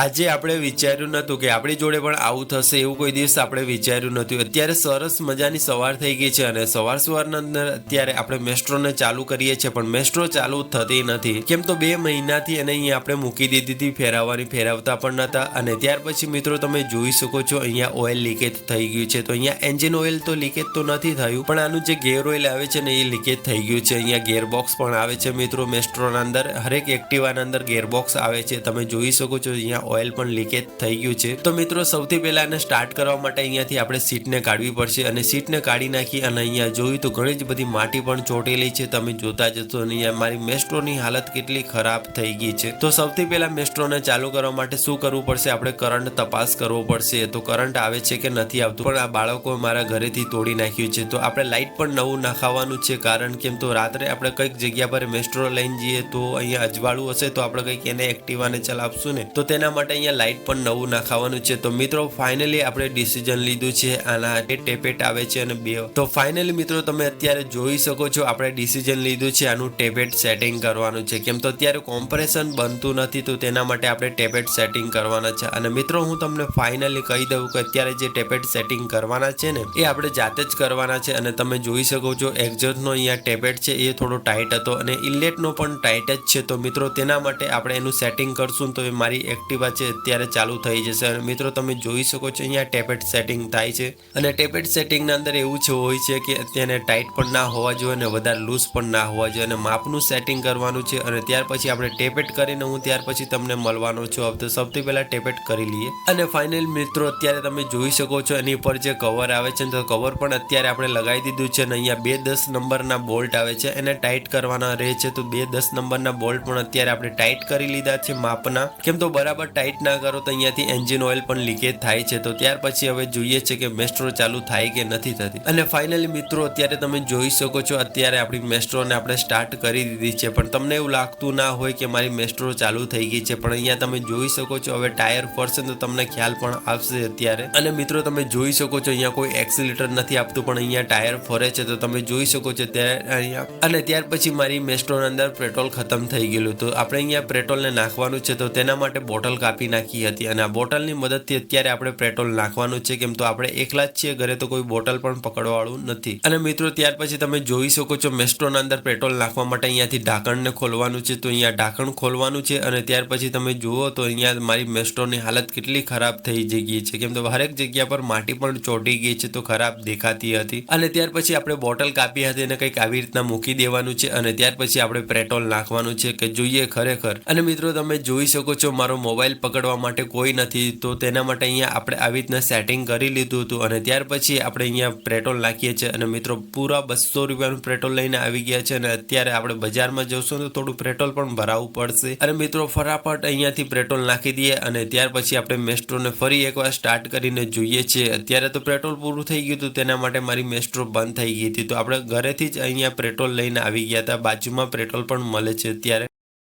આજે આપણે વિચાર્યું નહોતું કે આપણી જોડે પણ આવું થશે, એવું કોઈ દિવસ આપણે વિચાર્યું નહોતું. અત્યારે સરસ મજાની સવાર થઈ ગઈ છે અને સવારના અંદર અત્યારે આપણે મેસ્ટ્રોને ચાલુ કરીએ છીએ, પણ મેસ્ટ્રો ચાલુ થતી નથી. કેમ તો 2 મહિનાથી એને અહીંયા આપણે મૂકી દીધી હતી ફેરવવાની, ફેરવતા પણ નહોતા. અને ત્યાર પછી મિત્રો તમે જોઈ શકો છો અહીંયા ઓઇલ લીકેજ થઈ ગયું છે. તો અહીંયા એન્જિન ઓઇલ તો લીકેજ તો નથી થયું, પણ આનું જે ગેર ઓઇલ આવે છે ને એ લીકેજ થઈ ગયું છે. અહીંયા ગેરબોક્સ પણ આવે છે મિત્રો મેસ્ટ્રોના અંદર, હરેક એક્ટિવાના અંદર ગેરબોક્સ આવે છે. તમે જોઈ શકો છો અહીંયા ઓઇલ પણ લીકેજ થઈ ગયું છે. તો મિત્રો સૌથી પહેલા એને સ્ટાર્ટ કરવા માટે અહીંયાથી આપણે સીટને કાઢવી પડશે અને સીટને કાઢી નાખી અને અહીંયા જોયું તો ઘણી જ બધી માટી પણ ચોટેલી છે. તમે જોતા જશો અહીંયા મારી મેસ્ટ્રોની હાલત કેટલી ખરાબ થઈ ગઈ છે. તો સૌથી પહેલા મેસ્ટ્રોને ચાલુ કરવા માટે શું કરવું પડશે, આપણે કરંટ તપાસ કરવો પડશે. તો કરંટ આવે છે કે નથી આવતું, પણ આ બાળકો મારા ઘરેથી તોડી નાખ્યું છે. તો આપણે લાઇટ પણ નવું નાખાવાનું છે, કારણ કેમ તો રાત્રે આપણે કઈક જગ્યા પર મેસ્ટ્રો લઈને જઈએ તો અહીંયા અજવાળું હશે તો આપણે કંઈક એને એક્ટિવાને ચલાવશું ને, તો તેના માટે અહીંયા લાઇટ પણ નવું નાખાવાનું છે. તો મિત્રો ફાઇનલી આપણે ડિસિઝન લીધું છે. આના ટેપેટ આવે છે અને 2. તો ફાઇનલી મિત્રો તમે અત્યારે જોઈ શકો છો આપણે ડિસિઝન લીધું છે આનું ટેપેટ સેટિંગ કરવાનું છે. કેમ તો અત્યારે કોમ્પ્રેશન બનતું નથી, તો તેના માટે આપણે ટેપેટ સેટિંગ કરવાના છે. અને મિત્રો હું તમને ફાઇનલી કહી દઉં કે અત્યારે જે ટેપેટ સેટિંગ કરવાના છે ને એ આપણે જાતે જ કરવાના છે. અને તમે જોઈ શકો છો એક્ઝોસ્ટનો અહીંયા ટેપેટ છે એ થોડો ટાઈટ હતો અને ઇનલેટનો પણ ટાઈટ જ છે. તો મિત્રો તેના માટે આપણે એનું સેટિંગ કરશું તો એ મારી એક્ટિવા છે અત્યારે ચાલુ થઈ જશે. અને મિત્રો તમે જોઈ શકો છો અહીંયા ટેપેટ સેટિંગ થાય છે. અને ટેપેટ સેટિંગના અંદર એવું છે હોય છે કે અત્યારે ટાઈટ પણ ના હોવા જોઈએ અને વધારે લૂઝ પણ ના હોવા જોઈએ, અને માપનું સેટિંગ કરવાનું છે. અને ત્યાર પછી આપણે ટેપેટ કરીને હું ત્યાર પછી તમને મળવાનો છું. હવે તો સૌથી પહેલા ટેપેટ કરી લઈએ. અને ફાઇનલ મિત્રો અત્યારે તમે જોઈ શકો છો એની ઉપર જે કવર આવે છે તો કવર પણ અત્યારે આપણે લગાવી દીધું છે. અને અહીંયા 2 10 નંબરના બોલ્ટ આવે છે એને ટાઈટ કરવાના રહે છે. તો 2 10 નંબરના બોલ્ટ પણ અત્યારે આપણે ટાઈટ કરી લીધા છે માપના. કેમ તો બરાબર ટાઈટ ના કરો તો અહીંયાથી એન્જિન ઓઇલ પણ લીકેજ થાય છે. તો ત્યાર પછી હવે જોઈએ છે કે મેસ્ટ્રો ચાલુ થાય કે નથી થતી. અને ફાઇનલી મિત્રો અત્યારે તમે જોઈ શકો છો અત્યારે આપણી મેસ્ટ્રોને આપણે સ્ટાર્ટ કરી દીધી છે, પણ તમને એવું લાગતું ના હોય કે મારી મેસ્ટ્રો ચાલુ થઈ ગઈ છે. પણ અહીંયા તમે જોઈ શકો છો હવે ટાયર ફરશે તો તમને ખ્યાલ પણ આવશે અત્યારે. અને મિત્રો તમે જોઈ શકો છો અહીંયા કોઈ એક્સિલેટર નથી આપતું, પણ અહીંયા ટાયર ફરે છે. તો તમે જોઈ શકો છો ત્યારે અહીંયા. અને ત્યાર પછી મારી મેસ્ટ્રોના અંદર પેટ્રોલ ખતમ થઈ ગયેલું. તો આપણે અહીંયા પેટ્રોલને નાખવાનું છે. તો તેના માટે બોટલ કાપી નાખી હતી અને આ બોટલની મદદથી અત્યારે આપણે પેટ્રોલ નાખવાનું છે. કેમ તો આપણે એકલા જ છીએ ઘરે, તો કોઈ બોટલ પણ પકડવાળું નથી. અને મિત્રો ત્યાર પછી તમે જોઈ શકો છો મેસ્ટ્રોના અંદર પેટ્રોલ નાખવા માટે અહીંયાથી ઢાંકણને ખોલવાનું છે. તો અહીંયા ઢાંકણ ખોલવાનું છે અને ત્યાર પછી તમે જુઓ તો અહીંયા મારી મેસ્ટ્રોની હાલત કેટલી ખરાબ થઈ ગઈ છે. કેમ તો હરેક જગ્યા પર માટી પણ ચોંટી ગઈ છે, તો ખરાબ દેખાતી હતી. અને ત્યાર પછી આપણે બોટલ કાપી હતી અને કંઈક આવી રીતના મૂકી દેવાનું છે. અને ત્યાર પછી આપણે પેટ્રોલ નાખવાનું છે કે જોઈએ ખરેખર. અને મિત્રો તમે જોઈ શકો છો મારો મોબાઈલ પકડવા માટે કોઈ નથી, તો તેના માટે અહીંયા આપણે આવી રીતના સેટિંગ કરી લીધું હતું. અને ત્યાર પછી આપણે અહીંયા પેટ્રોલ નાખીએ છીએ અને મિત્રો પૂરા 200 રૂપિયાનું પેટ્રોલ લઈને આવી ગયા છે. અને અત્યારે આપણે બજારમાં જઈશું તો થોડું પેટ્રોલ પણ ભરાવવું પડશે. અને મિત્રો ફટાફટ અહીંયાથી પેટ્રોલ નાખી દઈએ અને ત્યાર પછી આપણે મેસ્ટ્રોને ફરી એકવાર સ્ટાર્ટ કરીને જોઈએ છીએ. અત્યારે તો પેટ્રોલ પૂરું થઈ ગયું હતું, તેના માટે મારી મેસ્ટ્રો બંધ થઈ ગઈ હતી. તો આપણે ઘરેથી જ અહીંયા પેટ્રોલ લઈને આવી ગયા હતા. બાજુમાં પેટ્રોલ પણ મળે છે અત્યારે.